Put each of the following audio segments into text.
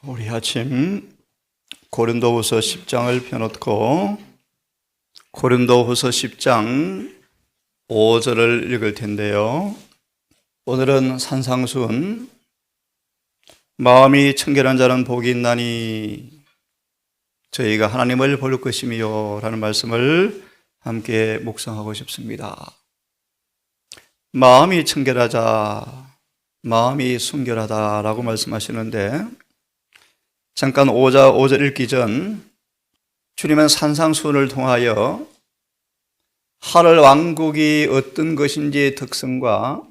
우리 아침 고린도후서 10장을 펴놓고 고린도후서 10장 5절을 읽을 텐데요. 오늘은 산상순 마음이 청결한 자는 복이 있나니 저희가 하나님을 볼 것이며 라는 말씀을 함께 묵상하고 싶습니다. 마음이 청결하자, 마음이 순결하다라고 말씀하시는데 잠깐 5절 읽기 전 주님은 산상수훈을 통하여 하늘 왕국이 어떤 것인지의 특성과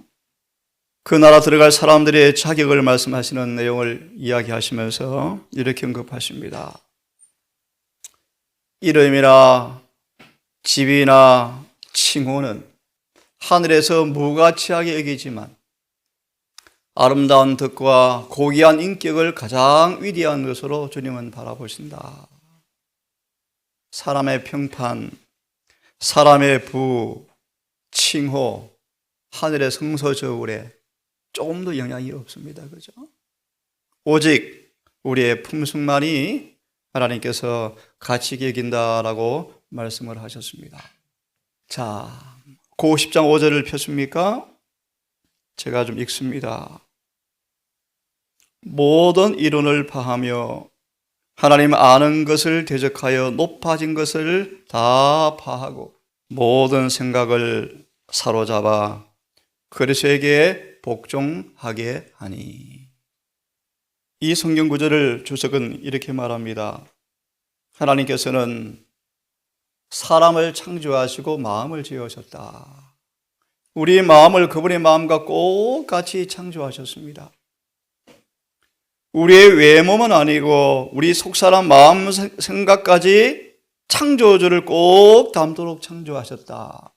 그 나라 들어갈 사람들의 자격을 말씀하시는 내용을 이야기하시면서 이렇게 언급하십니다. 이름이나 집이나 칭호는 하늘에서 무가치하게 여기지만 아름다운 덕과 고귀한 인격을 가장 위대한 것으로 주님은 바라보신다. 사람의 평판, 사람의 부, 칭호, 하늘의 성소 저울에 조금도 영향이 없습니다. 그죠? 오직 우리의 품성만이 하나님께서 가치 여긴다라고 말씀을 하셨습니다. 자, 고 10장 5절을 펴십니까? 제가 좀 읽습니다. 모든 이론을 파하며 하나님 아는 것을 대적하여 높아진 것을 다 파하고 모든 생각을 사로잡아 그리스도에게 복종하게 하니. 이 성경 구절을 주석은 이렇게 말합니다. 하나님께서는 사람을 창조하시고 마음을 지으셨다. 우리의 마음을 그분의 마음과 똑같이 창조하셨습니다. 우리의 외모만 아니고 우리 속사람 마음 생각까지 창조주를 꼭 담도록 창조하셨다.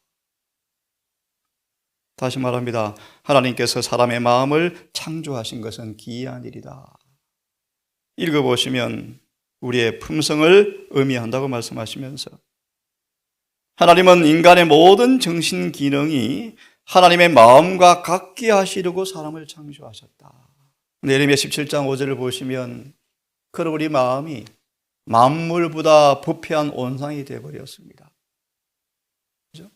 다시 말합니다. 하나님께서 사람의 마음을 창조하신 것은 기이한 일이다. 읽어보시면 우리의 품성을 의미한다고 말씀하시면서 하나님은 인간의 모든 정신 기능이 하나님의 마음과 같게 하시려고 사람을 창조하셨다. 예레미야 17장 5절을 보시면 그럼 우리 마음이 만물보다 부패한 온상이 되어버렸습니다. 그렇죠?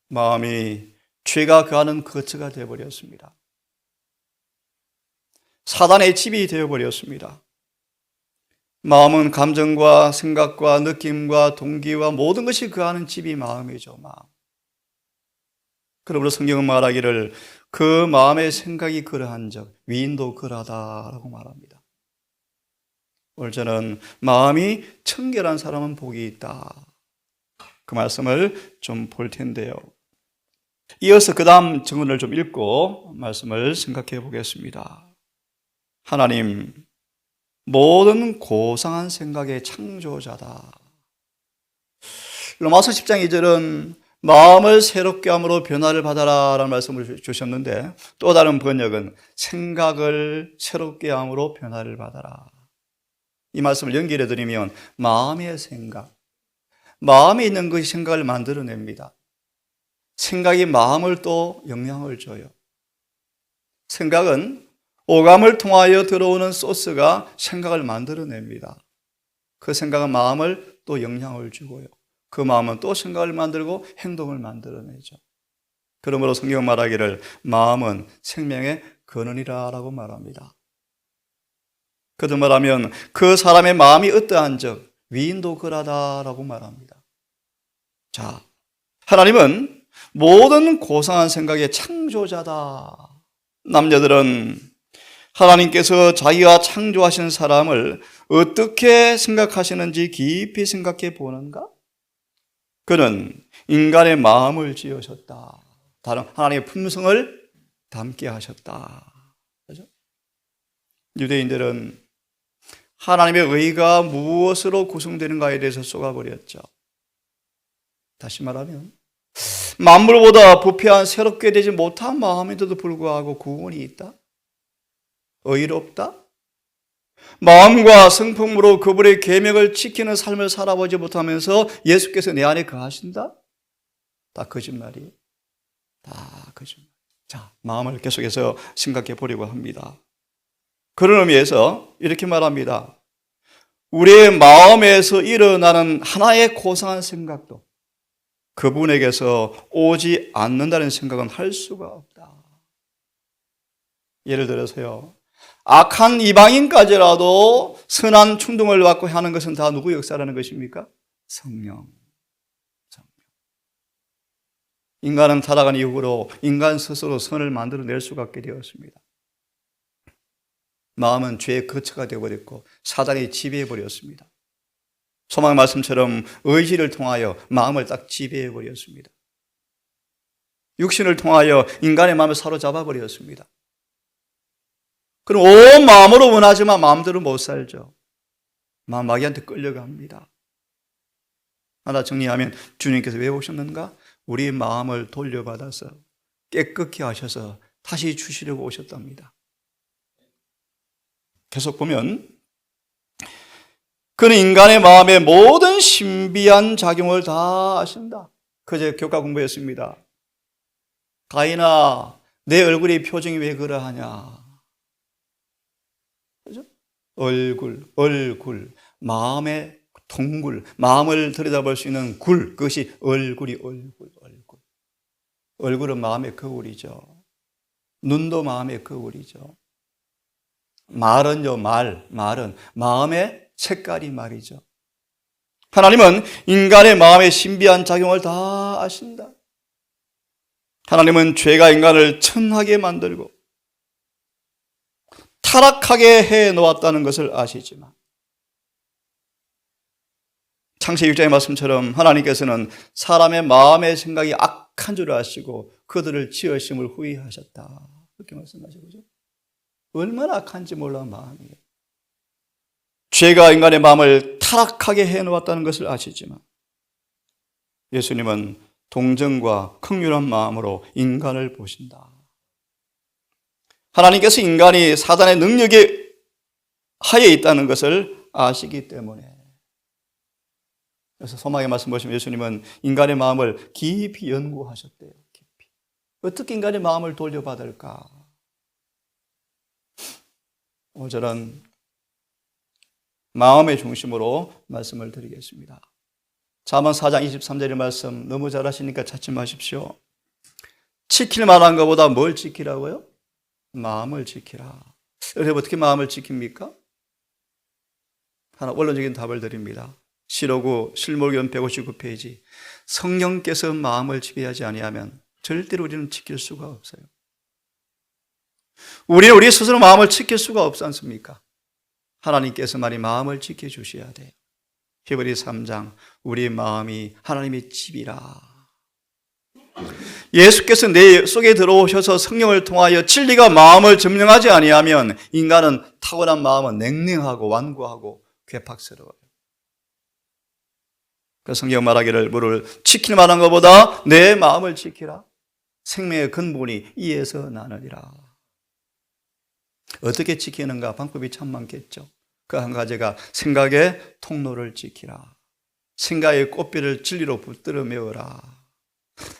마음이 죄가 거하는 거처가 되어버렸습니다. 사단의 집이 되어버렸습니다. 마음은 감정과 생각과 느낌과 동기와 모든 것이 거하는 집이 마음이죠. 마음. 그러므로 성경은 말하기를 그 마음의 생각이 그러한 적 위인도 그러하다라고 말합니다. 오늘 저는 마음이 청결한 사람은 복이 있다. 그 말씀을 좀 볼 텐데요. 이어서 그 다음 증언을 좀 읽고 말씀을 생각해 보겠습니다. 하나님, 모든 고상한 생각의 창조자다. 로마서 10장 2절은 마음을 새롭게 함으로 변화를 받아라 라는 말씀을 주셨는데 또 다른 번역은 생각을 새롭게 함으로 변화를 받아라. 이 말씀을 연결해 드리면 마음의 생각, 마음에 있는 것이 생각을 만들어냅니다. 생각이 마음을 또 영향을 줘요. 생각은 오감을 통하여 들어오는 소스가 생각을 만들어냅니다. 그 생각은 마음을 또 영향을 주고요. 그 마음은 또 생각을 만들고 행동을 만들어내죠. 그러므로 성경 말하기를 마음은 생명의 근원이라고 말합니다. 그들 말하면 그 사람의 마음이 어떠한 적 위인도 그러하다라고 말합니다. 자, 하나님은 모든 고상한 생각의 창조자다. 남녀들은 하나님께서 자기가 창조하신 사람을 어떻게 생각하시는지 깊이 생각해 보는가? 그는 인간의 마음을 지으셨다. 다른 하나님의 품성을 담게 하셨다. 그렇죠? 유대인들은 하나님의 의가 무엇으로 구성되는가에 대해서 쏘가버렸죠. 다시 말하면 만물보다 부패한 새롭게 되지 못한 마음에도 불구하고 구원이 있다? 의롭다? 마음과 성품으로 그분의 계명을 지키는 삶을 살아보지 못하면서 예수께서 내 안에 거하신다? 다 거짓말이에요. 다 거짓말. 자, 마음을 계속해서 생각해 보려고 합니다. 그런 의미에서 이렇게 말합니다. 우리의 마음에서 일어나는 하나의 고상한 생각도 그분에게서 오지 않는다는 생각은 할 수가 없다. 예를 들어서요, 악한 이방인까지라도 선한 충동을 받고 하는 것은 다 누구 역사라는 것입니까? 성령. 인간은 타락한 이후로 인간 스스로 선을 만들어낼 수가 없게 되었습니다. 마음은 죄의 거처가 되어버렸고 사단이 지배해버렸습니다. 소망 말씀처럼 의지를 통하여 마음을 딱 지배해버렸습니다. 육신을 통하여 인간의 마음을 사로잡아 버렸습니다. 그럼 온 마음으로 원하지만 마음대로 못 살죠. 마귀한테 끌려갑니다. 하나 정리하면 주님께서 왜 오셨는가? 우리 마음을 돌려받아서 깨끗게 하셔서 다시 주시려고 오셨답니다. 계속 보면 그는 인간의 마음의 모든 신비한 작용을 다 아신다. 그제 교과 공부했습니다. 가인아, 내 얼굴의 표정이 왜 그러하냐? 그죠? 얼굴, 마음의 동굴, 마음을 들여다볼 수 있는 굴, 그것이 얼굴이 얼굴. 얼굴은 마음의 거울이죠. 눈도 마음의 거울이죠. 말은요, 말은 마음의 색깔이 말이죠. 하나님은 인간의 마음의 신비한 작용을 다 아신다. 하나님은 죄가 인간을 천하게 만들고 타락하게 해 놓았다는 것을 아시지만 창세기 6장의 말씀처럼 하나님께서는 사람의 마음의 생각이 악한 줄 아시고 그들을 지으심을 후회하셨다. 그렇게 말씀하시죠. 얼마나 악한지 몰라 마음이에요. 죄가 인간의 마음을 타락하게 해놓았다는 것을 아시지만 예수님은 동정과 긍휼한 마음으로 인간을 보신다. 하나님께서 인간이 사단의 능력에 하에 있다는 것을 아시기 때문에 그래서 소망의 말씀 보시면 예수님은 인간의 마음을 깊이 연구하셨대요. 깊이. 어떻게 인간의 마음을 돌려받을까? 오늘 저는 마음의 중심으로 말씀을 드리겠습니다. 잠언 4장 23절의 말씀 너무 잘 아시니까 찾지 마십시오. 지킬 만한 것보다 뭘 지키라고요? 마음을 지키라. 여러분 어떻게 마음을 지킵니까? 하나 원론적인 답을 드립니다. 시로구 실물견 159페이지 성령께서 마음을 지배하지 아니하면 절대로 우리는 지킬 수가 없어요. 우리는 우리 스스로 마음을 지킬 수가 없지 않습니까? 하나님께서만이 마음을 지켜주셔야 돼요. 히브리 3장 우리 마음이 하나님의 집이라. 예수께서 내 속에 들어오셔서 성령을 통하여 진리가 마음을 점령하지 아니하면 인간은 타고난 마음은 냉랭하고 완고하고 괴팍스러워요. 그 성경 말하기를 무를 지킬 만한 것보다 내 마음을 지키라. 생명의 근본이 이에서 나느니라. 어떻게 지키는가? 방법이 참 많겠죠. 그 한 가지가 생각의 통로를 지키라. 생각의 꽃비를 진리로 붙들어 메워라.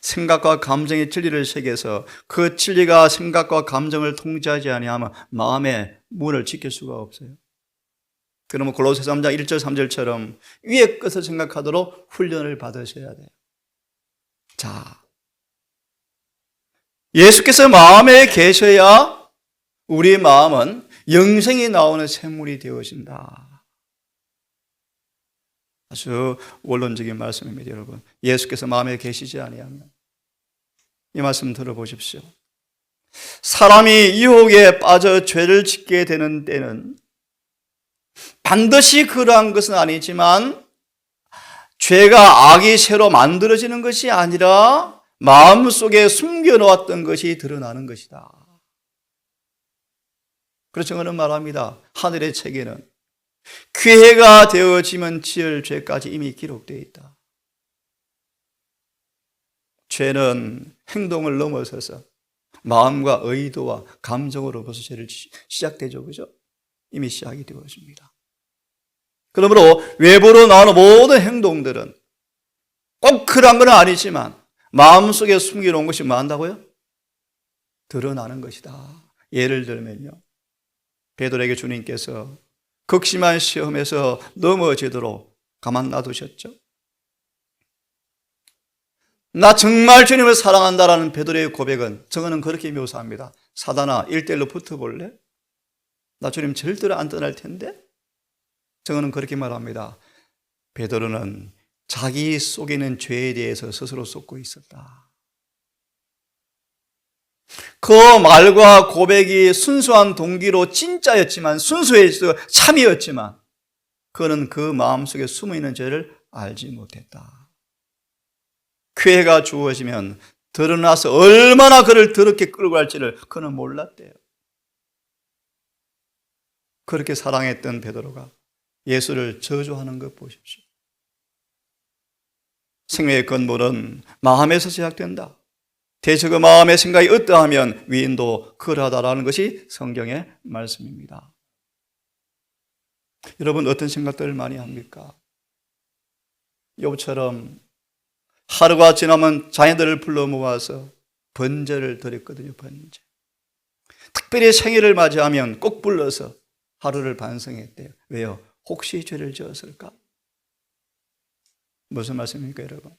생각과 감정의 진리를 새겨서 그 진리가 생각과 감정을 통제하지 아니하면 마음의 문을 지킬 수가 없어요. 그러면 골로새 3장 1절 3절처럼 위의 것을 생각하도록 훈련을 받으셔야 돼요. 자, 예수께서 마음에 계셔야 우리 마음은 영생이 나오는 샘물이 되어진다. 아주 원론적인 말씀입니다, 여러분. 예수께서 마음에 계시지 아니하면 이 말씀 들어보십시오. 사람이 유혹에 빠져 죄를 짓게 되는 때는 반드시 그러한 것은 아니지만 죄가 악이 새로 만들어지는 것이 아니라 마음속에 숨겨놓았던 것이 드러나는 것이다. 그래서 저는 말합니다. 하늘의 책에는 기회가 되어지면 지을 죄까지 이미 기록되어 있다. 죄는 행동을 넘어서서 마음과 의도와 감정으로부터 죄를 시작되죠. 그죠? 이미 시작이 되어집니다. 그러므로 외부로 나오는 모든 행동들은 꼭 그런 건 아니지만 마음속에 숨겨놓은 것이 뭐 한다고요? 드러나는 것이다. 예를 들면요. 베드로에게 주님께서 극심한 시험에서 넘어지도록 가만 놔두셨죠. 나 정말 주님을 사랑한다라는 베드로의 고백은 저거는 그렇게 묘사합니다. 사단아, 1대1로 붙어볼래? 나 주님 절대로 안 떠날 텐데? 저거는 그렇게 말합니다. 베드로는 자기 속에 있는 죄에 대해서 스스로 쏟고 있었다. 그 말과 고백이 순수한 동기로 진짜였지만, 순수해서 참이었지만, 그는 그 마음속에 숨어있는 죄를 알지 못했다. 기회가 주어지면 드러나서 얼마나 그를 더럽게 끌고 갈지를 그는 몰랐대요. 그렇게 사랑했던 베드로가 예수를 저주하는 것 보십시오. 생명의 근본은 마음에서 시작된다. 대체 그 마음의 생각이 어떠하면 위인도 그러하다라는 것이 성경의 말씀입니다. 여러분 어떤 생각들을 많이 합니까? 욥처럼 하루가 지나면 자녀들을 불러 모아서 번제를 드렸거든요. 번제. 특별히 생일을 맞이하면 꼭 불러서 하루를 반성했대요. 왜요? 혹시 죄를 지었을까? 무슨 말씀입니까, 여러분?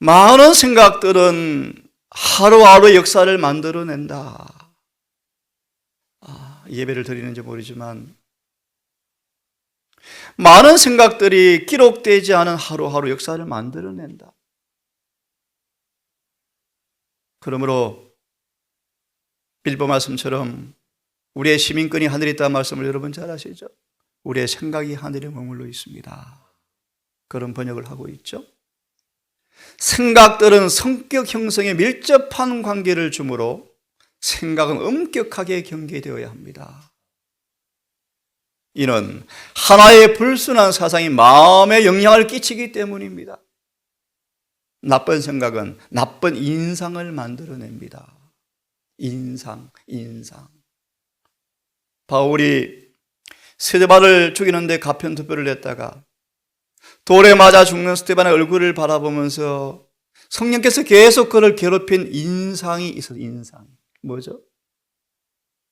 많은 생각들은 하루하루 역사를 만들어낸다. 예배를 드리는지 모르지만 많은 생각들이 기록되지 않은 하루하루 역사를 만들어낸다. 그러므로 빌보 말씀처럼 우리의 시민권이 하늘에 있다는 말씀을 여러분 잘 아시죠? 우리의 생각이 하늘에 머물러 있습니다. 그런 번역을 하고 있죠. 생각들은 성격 형성에 밀접한 관계를 주므로 생각은 엄격하게 경계되어야 합니다. 이는 하나의 불순한 사상이 마음에 영향을 끼치기 때문입니다. 나쁜 생각은 나쁜 인상을 만들어냅니다. 인상. 바울이 스데반을 죽이는데 가편투표를 냈다가 돌에 맞아 죽는 스데반의 얼굴을 바라보면서 성령께서 계속 그를 괴롭힌 인상이 있어요. 인상. 뭐죠?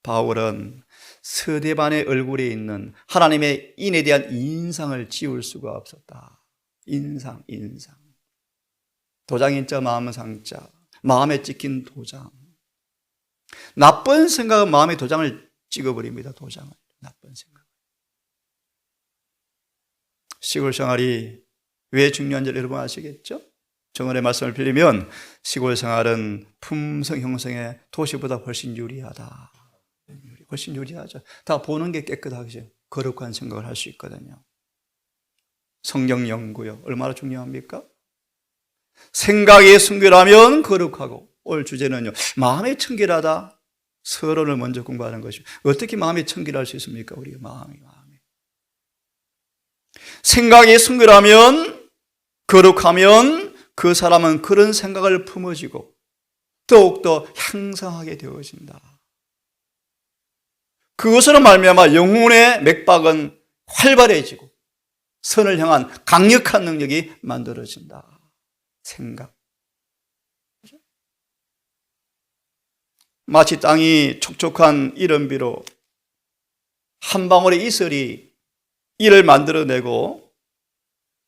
바울은 스데반의 얼굴에 있는 하나님의 인에 대한 인상을 지울 수가 없었다. 인상. 도장인자 마음상자. 마음에 찍힌 도장. 나쁜 생각은 마음에 도장을 찍어버립니다. 도장을. 나쁜 생각. 시골 생활이 왜 중요한지 여러분 아시겠죠? 정언의 말씀을 빌리면 시골 생활은 품성 형성에 도시보다 훨씬 유리하다. 훨씬 유리하죠. 다 보는 게 깨끗하죠. 거룩한 생각을 할 수 있거든요. 성경 연구요. 얼마나 중요합니까? 생각이 순결하면 거룩하고, 오늘 주제는요, 마음이 청결하다. 서론을 먼저 공부하는 것이죠. 어떻게 마음이 청결할 수 있습니까? 우리 마음이. 생각이 순결하면, 거룩하면 그 사람은 그런 생각을 품어지고 더욱더 향상하게 되어진다. 그것으로 말미암아 영혼의 맥박은 활발해지고 선을 향한 강력한 능력이 만들어진다. 생각. 마치 땅이 촉촉한 이른비로 한 방울의 이슬이 이를 만들어내고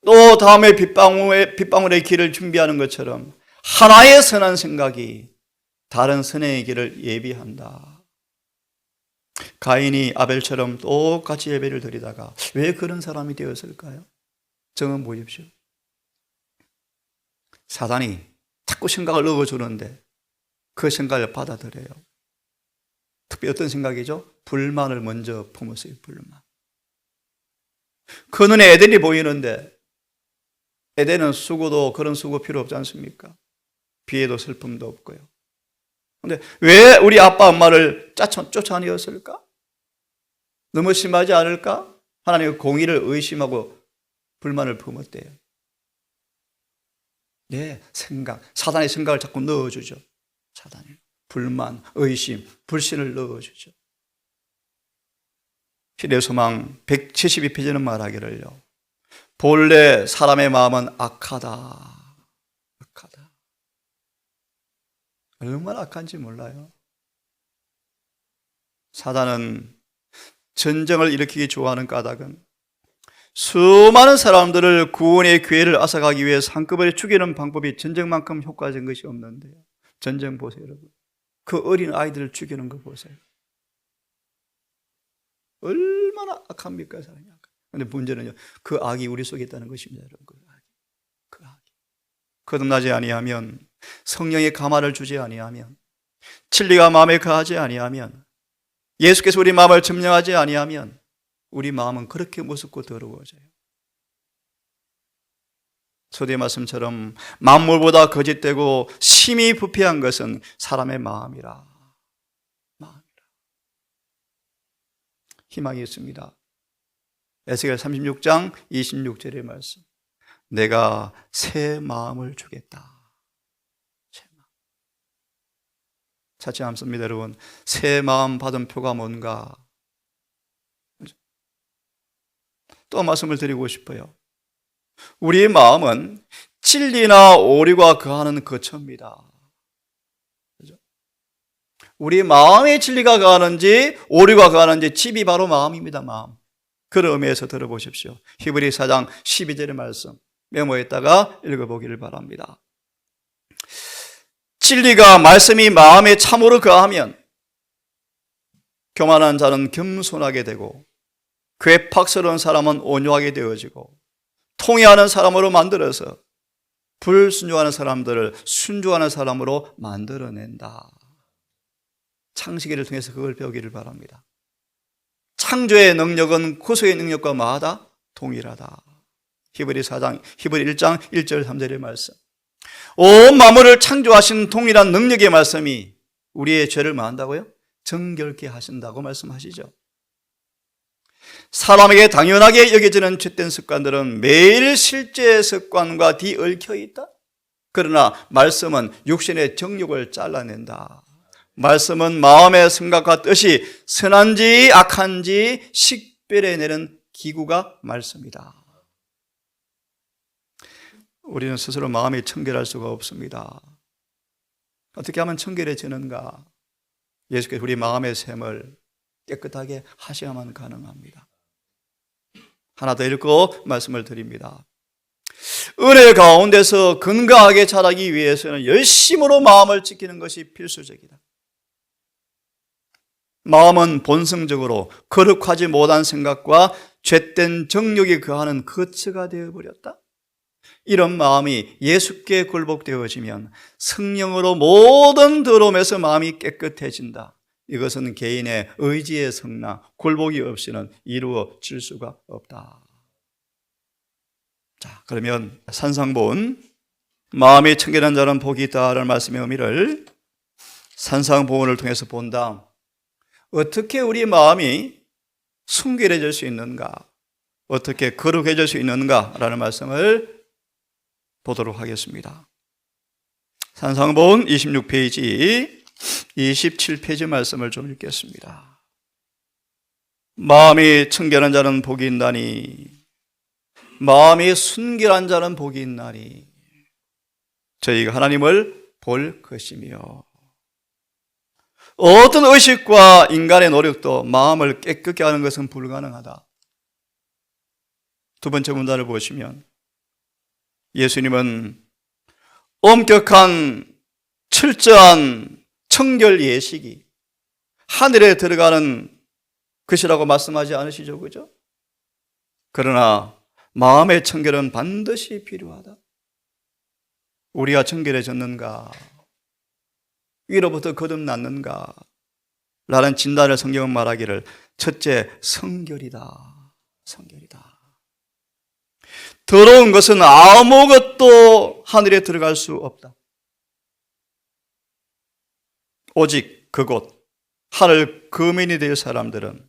또 다음에 빗방울의 길을 준비하는 것처럼 하나의 선한 생각이 다른 선의 길을 예비한다. 가인이 아벨처럼 똑같이 예배를 드리다가 왜 그런 사람이 되었을까요? 정은 보십시오. 사단이 자꾸 생각을 넣어주는데 그 생각을 받아들여요. 특히 어떤 생각이죠? 불만을 먼저 품었어요. 불만. 그 눈에 에덴이 보이는데 에덴은 수고도 그런 수고 필요 없지 않습니까? 비애도 슬픔도 없고요. 그런데 왜 우리 아빠 엄마를 쫓아내었을까? 너무 심하지 않을까? 하나님의 공의를 의심하고 불만을 품었대요. 네, 생각. 사단의 생각을 자꾸 넣어주죠. 사단이. 불만, 의심, 불신을 넣어주죠. 시대소망 172페이지는 말하기를요. 본래 사람의 마음은 악하다. 얼마나 악한지 몰라요. 사단은 전쟁을 일으키기 좋아하는 까닭은 수많은 사람들을 구원의 기회를 앗아가기 위해 한꺼번에 죽이는 방법이 전쟁만큼 효과적인 것이 없는데요. 전쟁 보세요, 여러분. 그 어린 아이들을 죽이는 거 보세요. 얼마나 악합니까, 사람이. 그런데 문제는요, 그 악이 우리 속에 있다는 것입니다, 여러분. 그 악이. 거듭나지 아니하면, 성령의 감화를 주지 아니하면, 진리가 마음에 거하지 아니하면, 예수께서 우리 마음을 점령하지 아니하면 우리 마음은 그렇게 무섭고 더러워져요. 소리의 말씀처럼 만물보다 거짓되고 심히 부패한 것은 사람의 마음이라. 희망이 있습니다. 에스겔 36장 26절의 말씀. 내가 새 마음을 주겠다. 새 마음. 찾지 않습니다, 여러분. 새 마음 받은 표가 뭔가? 또 말씀을 드리고 싶어요. 우리의 마음은 진리나 오류가 거하는 거처입니다. 그렇죠? 우리 마음에 진리가 거하는지 오류가 거하는지 집이 바로 마음입니다. 마음. 그런 의미에서 들어보십시오. 히브리 4장 12절의 말씀 메모했다가 읽어보기를 바랍니다. 진리가 말씀이 마음에 참으로 거하면 교만한 자는 겸손하게 되고 괴팍스러운 사람은 온유하게 되어지고 통회하는 사람으로 만들어서 불순종하는 사람들을 순종하는 사람으로 만들어낸다. 창세기를 통해서 그걸 배우기를 바랍니다. 창조의 능력은 구속의 능력과 마다 동일하다. 히브리 1장 1절 3절의 말씀. 온 만물을 창조하신 동일한 능력의 말씀이 우리의 죄를 뭐한다고요? 정결케 하신다고 말씀하시죠. 사람에게 당연하게 여겨지는 죄된 습관들은 매일 실제 습관과 뒤얽혀 있다. 그러나 말씀은 육신의 정욕을 잘라낸다. 말씀은 마음의 생각과 뜻이 선한지 악한지 식별해내는 기구가 말씀이다. 우리는 스스로 마음이 청결할 수가 없습니다. 어떻게 하면 청결해지는가? 예수께서 우리 마음의 샘을 깨끗하게 하셔야만 가능합니다. 하나 더 읽고 말씀을 드립니다. 은혜 가운데서 건강하게 자라기 위해서는 열심으로 마음을 지키는 것이 필수적이다. 마음은 본성적으로 거룩하지 못한 생각과 죄된 정욕이 거하는 거처가 되어버렸다. 이런 마음이 예수께 굴복되어지면 성령으로 모든 더러움에서 마음이 깨끗해진다. 이것은 개인의 의지의 성랑, 굴복이 없이는 이루어질 수가 없다. 자, 그러면 산상본 마음이 청결한 자는 복이 있다라는 말씀의 의미를 산상본을 통해서 본다. 어떻게 우리 마음이 순결해질 수 있는가? 어떻게 거룩해질 수 있는가라는 말씀을 보도록 하겠습니다. 산상본 26페이지 27페이지 말씀을 좀 읽겠습니다. 마음이 청결한 자는 복이 있나니 마음이 순결한 자는 복이 있나니 저희가 하나님을 볼 것이며 어떤 의식과 인간의 노력도 마음을 깨끗게 하는 것은 불가능하다. 두 번째 문단을 보시면 예수님은 엄격한 철저한 청결 예식이 하늘에 들어가는 것이라고 말씀하지 않으시죠? 그죠? 그러나 마음의 청결은 반드시 필요하다. 우리가 청결해졌는가? 위로부터 거듭났는가? 라는 진단을 성경은 말하기를 첫째, 성결이다. 성결이다. 더러운 것은 아무것도 하늘에 들어갈 수 없다. 오직 그곳 하늘 거민이 될 사람들은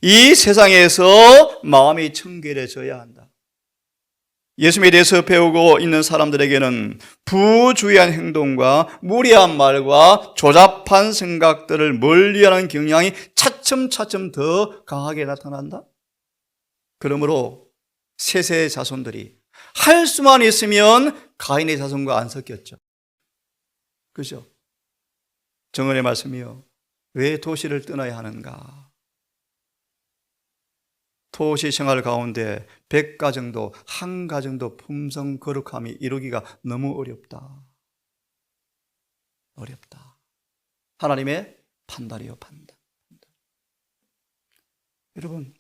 이 세상에서 마음이 청결해져야 한다. 예수님에 대해서 배우고 있는 사람들에게는 부주의한 행동과 무리한 말과 조잡한 생각들을 멀리하는 경향이 차츰차츰 더 강하게 나타난다. 그러므로 셋의 자손들이 할 수만 있으면 가인의 자손과 안 섞였죠. 그죠? 정언의 말씀이요. 왜 도시를 떠나야 하는가? 도시 생활 가운데 100가정도 한 가정도 품성 거룩함이 이루기가 너무 어렵다. 어렵다. 하나님의 판단이요, 판단. 여러분,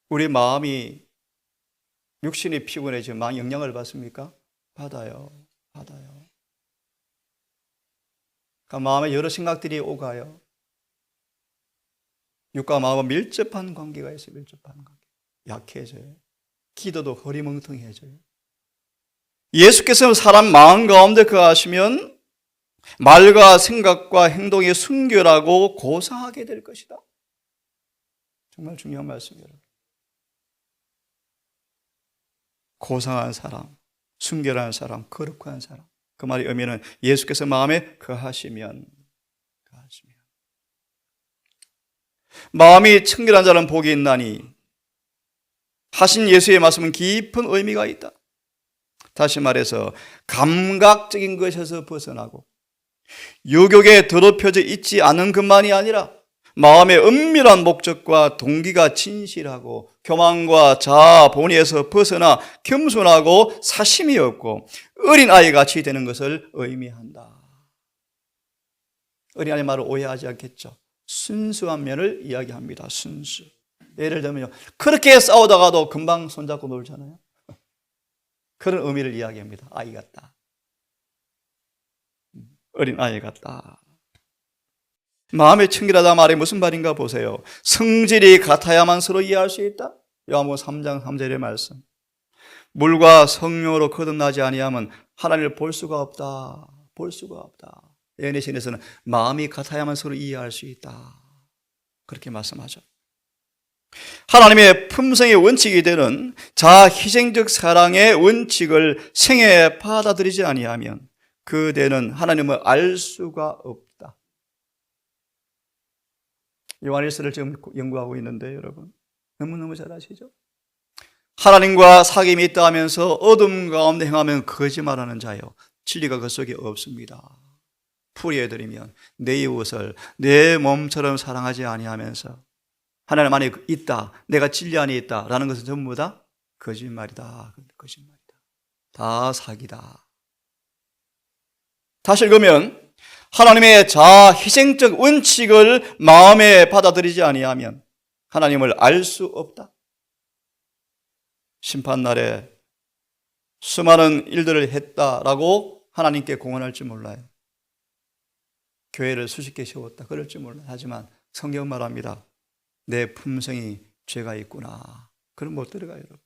우리 마음이 육신이 피곤해지면 많이 영향을 받습니까? 받아요. 받아요. 그러니까 마음에 여러 생각들이 오가요. 육과 마음은 밀접한 관계가 있어요. 밀접한 관계. 약해져요. 기도도 허리멍텅해져요. 예수께서 사람 마음 가운데 거하시면 말과 생각과 행동이 순결하고 고상하게 될 것이다. 정말 중요한 말씀이에요. 고상한 사람, 순결한 사람, 거룩한 사람. 그 말의 의미는 예수께서 마음에 거하시면 마음이 청결한 자는 복이 있나니 하신 예수의 말씀은 깊은 의미가 있다. 다시 말해서 감각적인 것에서 벗어나고 유욕에 더럽혀져 있지 않은 것만이 아니라 마음의 은밀한 목적과 동기가 진실하고 교만과 자아 본의에서 벗어나 겸손하고 사심이 없고 어린아이같이 되는 것을 의미한다. 어린아이 말을 오해하지 않겠죠? 순수한 면을 이야기합니다. 순수. 예를 들면요, 그렇게 싸우다가도 금방 손잡고 놀잖아요. 그런 의미를 이야기합니다. 아이 같다. 어린아이 같다. 마음의 청결하다 말이 무슨 말인가 보세요. 성질이 같아야만 서로 이해할 수 있다. 요한복음 3장 3절의 말씀. 물과 성령으로 거듭나지 아니하면 하나님을 볼 수가 없다. 볼 수가 없다. 예언의 신에서는 마음이 같아야만 서로 이해할 수 있다. 그렇게 말씀하죠. 하나님의 품성의 원칙이 되는 자희생적 사랑의 원칙을 생애에 받아들이지 아니하면 그대는 하나님을 알 수가 없다. 요한일서를 지금 연구하고 있는데 여러분 너무너무 잘 아시죠? 하나님과 사귐이 있다 하면서 어둠 가운데 행하면 거짓말하는 자요, 진리가 그 속에 없습니다. 풀이해드리면 내 이웃을 내 몸처럼 사랑하지 아니하면서 하나님 안에 있다, 내가 진리 안에 있다라는 것은 전부 다 거짓말이다. 거짓말이다. 다 사기다. 다시 읽으면 하나님의 자희생적 원칙을 마음에 받아들이지 아니하면 하나님을 알 수 없다. 심판날에 수많은 일들을 했다라고 하나님께 공언할지 몰라요. 교회를 수십 개 세웠다 그럴지 몰라요. 하지만 성경 말합니다. 내 품성이 죄가 있구나. 그럼 못 들어가요, 여러분.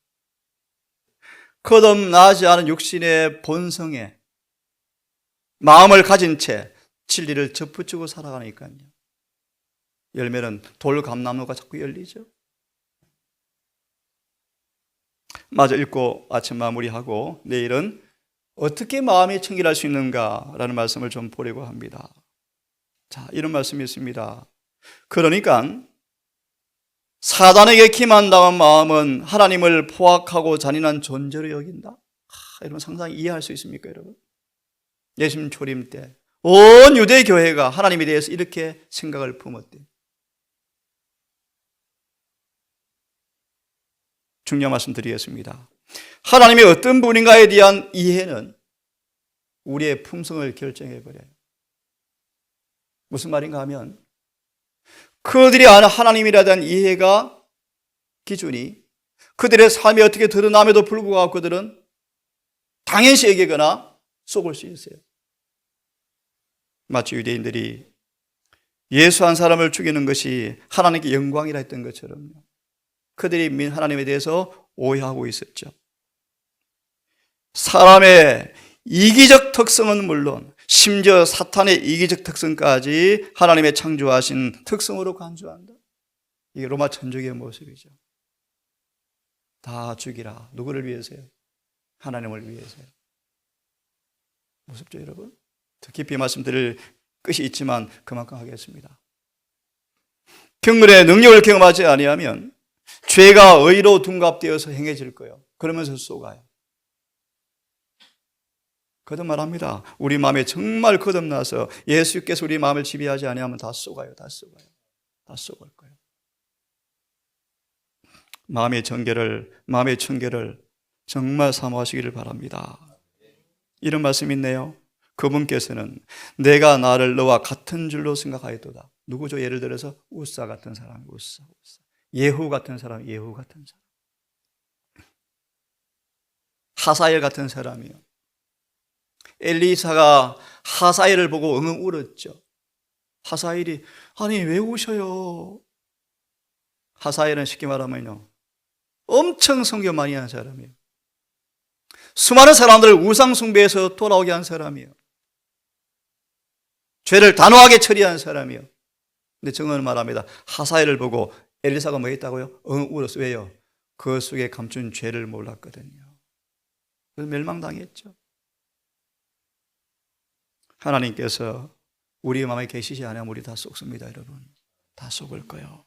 거듭나지 않은 육신의 본성에 마음을 가진 채 진리를 접붙이고 살아가니까요. 열매는 돌감나무가 자꾸 열리죠. 마저 읽고 아침 마무리하고 내일은 어떻게 마음이 청결할 수 있는가라는 말씀을 좀 보려고 합니다. 자, 이런 말씀이 있습니다. 그러니까 사단에게 기만당한 마음은 하나님을 포악하고 잔인한 존재로 여긴다. 여러분 상상이 이해할 수 있습니까, 여러분? 예수님 초림 때 온 유대 교회가 하나님에 대해서 이렇게 생각을 품었대요. 중요한 말씀 드리겠습니다. 하나님이 어떤 분인가에 대한 이해는 우리의 품성을 결정해버려요. 무슨 말인가 하면 그들이 아는 하나님이라 대한 이해가 기준이 그들의 삶이 어떻게 드러남에도 불구하고 그들은 당연시 여기거나 속을 수 있어요. 마치 유대인들이 예수 한 사람을 죽이는 것이 하나님께 영광이라 했던 것처럼요. 그들이 하나님에 대해서 오해하고 있었죠. 사람의 이기적 특성은 물론 심지어 사탄의 이기적 특성까지 하나님의 창조하신 특성으로 간주한다. 이게 로마 천주교의 모습이죠. 다 죽이라. 누구를 위해서요? 하나님을 위해서요. 무섭죠, 여러분? 더 깊이 말씀드릴 것이 있지만 그만큼 하겠습니다. 경건의 능력을 경험하지 아니하면 죄가 의로 둔갑되어서 행해질 거예요. 그러면서 쏘가요. 거듭말합니다. 우리 마음에 정말 거듭나서 예수께서 우리 마음을 지배하지 아니하면 다 썩어요. 다 썩을 거예요. 마음의 청결을 정말 사모하시기를 바랍니다. 이런 말씀 있네요. 그분께서는 내가 나를 너와 같은 줄로 생각하였도다. 누구죠? 예를 들어서 우사 같은 사람, 우사. 예후 같은 사람. 하사엘 같은 사람이요. 엘리사가 하사엘을 보고 엉엉 울었죠. 하사엘이 아니 왜 우셔요? 하사엘은 쉽게 말하면요, 엄청 성교 많이 한 사람이에요. 수많은 사람들을 우상 숭배에서 돌아오게 한 사람이에요. 죄를 단호하게 처리한 사람이에요. 근데 정언은 말합니다. 하사엘을 보고 엘리사가 뭐 했다고요? 울었어요. 왜요? 그 속에 감춘 죄를 몰랐거든요. 그래서 멸망당했죠. 하나님께서 우리 마음에 계시지 않으면 우리 다 썩습니다, 여러분. 다 썩을 거예요.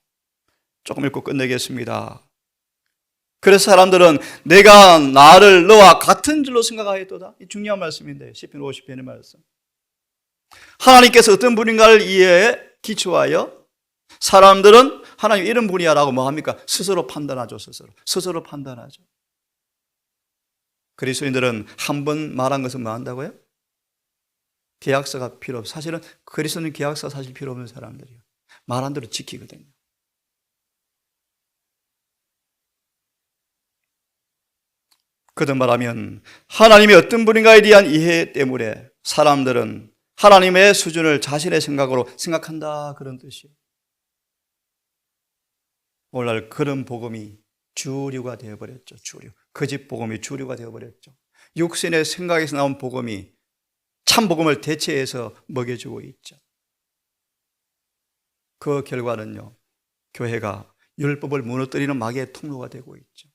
조금 읽고 끝내겠습니다. 그래서 사람들은 내가 나를 너와 같은 줄로 생각하였도다. 이 중요한 말씀인데, 시편 50편의 말씀. 하나님께서 어떤 분인가를 이해에 기초하여 사람들은 하나님 이런 분이야 라고 뭐 합니까? 스스로 판단하죠. 스스로 판단하죠. 그리스도인들은 한 번 말한 것은 뭐 한다고요? 계약서가 필요 없어요. 사실은 그리스도는 계약서 사실 필요 없는 사람들이에요. 말한 대로 지키거든요. 거듭말하면 하나님이 어떤 분인가에 대한 이해 때문에 사람들은 하나님의 수준을 자신의 생각으로 생각한다, 그런 뜻이에요. 오늘날 그런 복음이 주류가 되어버렸죠. 거짓 복음이 주류가 되어버렸죠. 육신의 생각에서 나온 복음이 참 복음을 대체해서 먹여주고 있죠. 그 결과는요, 교회가 율법을 무너뜨리는 마귀의 통로가 되고 있죠.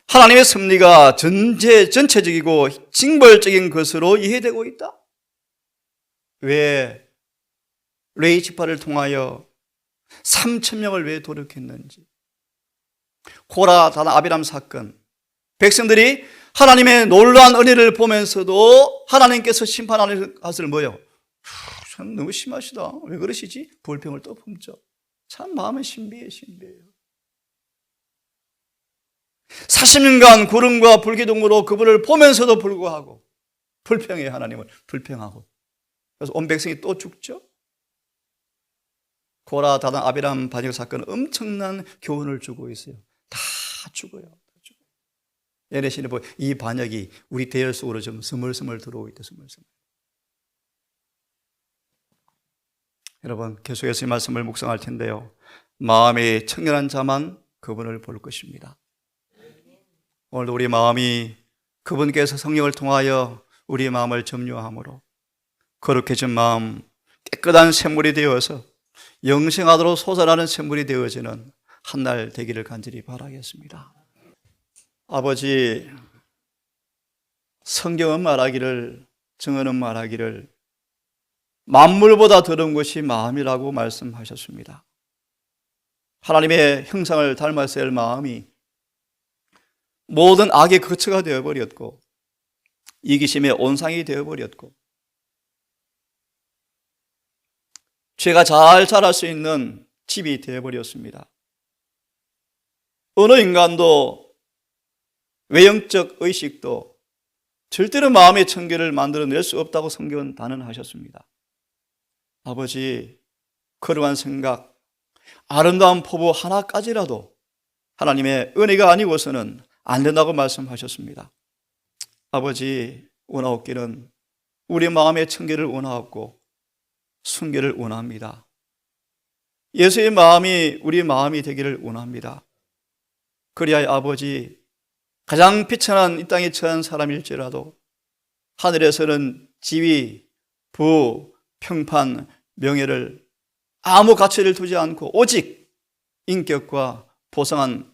하나님의 섭리가 전체적이고 징벌적인 것으로 이해되고 있다. 왜 레위 지파를 통하여 3,000명을 왜 도륙했는지, 고라, 다단, 아비람 사건, 백성들이 하나님의 놀라운 은혜를 보면서도 하나님께서 심판하는 것을 뭐요? 참 너무 심하시다. 왜 그러시지? 불평을 또 품죠. 참 마음은 신비해요. 40년간 구름과 불기둥으로 그분을 보면서도 불구하고 불평해요. 하나님을 불평하고. 그래서 온 백성이 또 죽죠. 고라, 다단, 아비람 반역 사건은 엄청난 교훈을 주고 있어요. 다 죽어요. 예레신에 보면 이 반역이 우리 대열 속으로 좀 스물스물 들어오고 있다. 스물스물. 여러분, 계속해서 이 말씀을 묵상할 텐데요, 마음이 청결한 자만 그분을 볼 것입니다. 오늘도 우리 마음이 그분께서 성령을 통하여 우리 마음을 점유함으로 거룩해진 마음, 깨끗한 샘물이 되어서 영생하도록 솟아나는 샘물이 되어지는 한날 되기를 간절히 바라겠습니다. 아버지, 성경은 말하기를, 정언은 말하기를 만물보다 더러운 것이 마음이라고 말씀하셨습니다. 하나님의 형상을 닮았어야 할 마음이 모든 악의 거처가 되어버렸고 이기심의 온상이 되어버렸고 죄가 잘 자랄 수 있는 집이 되어버렸습니다. 어느 인간도 외형적 의식도 절대로 마음의 청결을 만들어낼 수 없다고 성경은 단언하셨습니다. 아버지, 거룩한 생각, 아름다운 포부 하나까지라도 하나님의 은혜가 아니고서는 안 된다고 말씀하셨습니다. 아버지, 원하옵기는 우리 마음의 청결을 원하옵고 순결을 원합니다. 예수의 마음이 우리 마음이 되기를 원합니다. 그리하여 아버지, 가장 비천한 이 땅에 처한 사람일지라도 하늘에서는 지위, 부, 평판, 명예를 아무 가치를 두지 않고 오직 인격과 고상한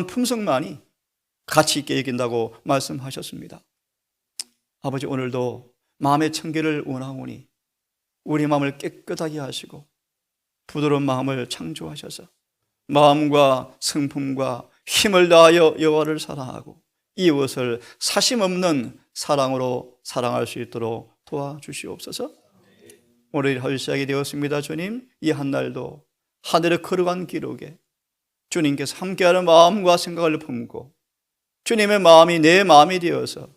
품성만이 가치 있게 여긴다고 말씀하셨습니다. 아버지, 오늘도 마음의 청결을 원하오니 우리 마음을 깨끗하게 하시고 부드러운 마음을 창조하셔서 마음과 성품과 힘을 다하여 여호와를 사랑하고 이웃을 사심 없는 사랑으로 사랑할 수 있도록 도와주시옵소서. 오늘 하루 시작이 되었습니다. 주님, 이 한 날도 하늘에 걸어간 기록에 주님께서 함께하는 마음과 생각을 품고 주님의 마음이 내 마음이 되어서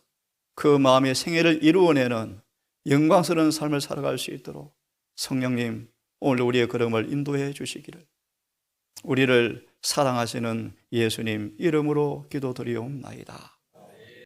그 마음의 생애를 이루어내는 영광스러운 삶을 살아갈 수 있도록 성령님, 오늘 우리의 걸음을 인도해 주시기를 우리를 사랑하시는 예수님 이름으로 기도드리옵나이다.